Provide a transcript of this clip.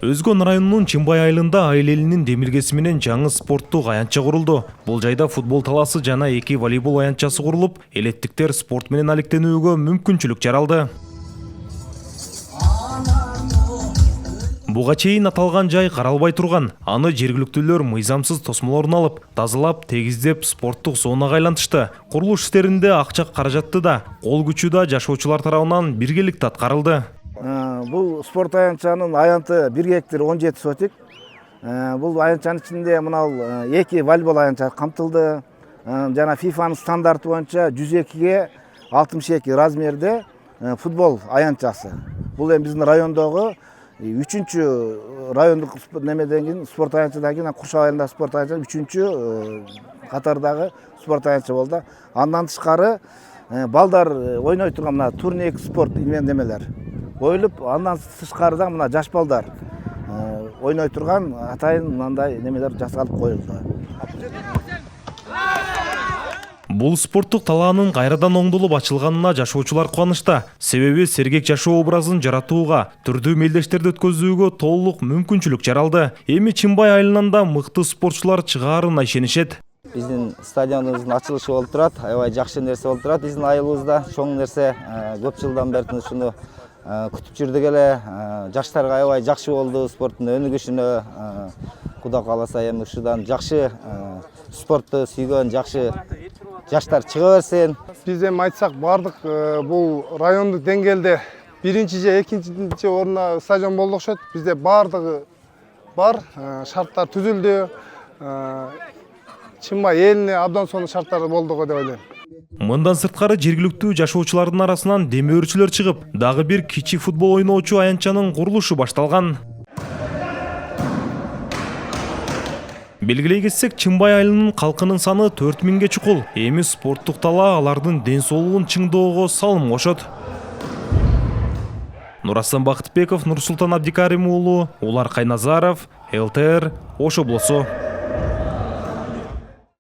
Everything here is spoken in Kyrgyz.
Өзгөн районунун Чымбай айылында айыл элинин демилгеси менен жаңы спорттук аянтча курулду. Бул жайда футбол таласы жана 2 волейбол аянтчасы курулуп, элеттиктер спорт менен алектенүүгө мүмкүнчүлүк жаралды. Буга чейин аталган жай каралбай турган. Аны жергиликтүүлөр мыйзамсыз тосмолорун алып, тазалап, тегиздеп спорттук зонага айлантышты. Курулуш иштеринде акча каражатты да, кол күчү да жашоочулар тарабынан биргеликте аткарылды. Бұл спорт аянтчанын аянты 1 гектар 17 сотик. Бұл аянтчанын ичинде мынау 2 волейбол аянтчасы камтылды. Жана ФИФАнын стандарты боюнча 102-ге 62 размерде футбол аянтчасы. Бұл эми биздин райондогу 3-чү райондук немеден кийин спорт аянтчадан кийин Куршак айылындагы спорт аянтчасы 3-чү катардагы спорт аянтча болду. Андан тышкары балдар ойной турган мына турник спорт немелер коюлуп, андан тышкарыда мына жаш балдар ойной турган атайын мындай немелер жасалып коюлду. Бул спорттук талаанын кайрадан оңдолуп ачылганына жашоочулар кубанычта. Себеби сергек жашоо образын жаратууга, түрдүү мелдештерди өткөзүүгө толук мүмкүнчүлүк жаралды. Эми Чымбай айылында мыкты спортчулар чыгаарына ишенишет. Биздин стадионубуздун ачылышы болуп турат, аябай жакшы нерсе болуп турат. Биздин айылыбызда чоң нерсе көп жылдан бери ушуну күтүп жүрдүк эле. Жаштарга аябай жакшы болду, спорттун өнүгүшүнө. Кудай кааласа эми ушудан жакшы спортту сүйгөн жакшы жаштар чыга берсин. Биз эми айтсак бардык бул райондук деңгээлде 1-чи же 2-чи орунда стадион болду окшойт. Бизде бардыгы бар, шарттар түзүлдү. Чымбай элине абдан сонун шарттар болду деп ойлойм. Мындан сырткары жергиликтүү жашоочулардын арасынан демөөрчүлөр чыгып, дагы бир кичи футбол ойноочу аянтчанын курулушу башталган. Белгилей кетсек, Чымбай айылынын калкынын саны 4000ге чукул. Эми спорттук талаа алардын ден соолугун чыңдоого салым кошот. Нурасан Бактыбеков, Нурсултан Абдикарим уулу, Улар Кайназаров, ЛТР, Ош облусу.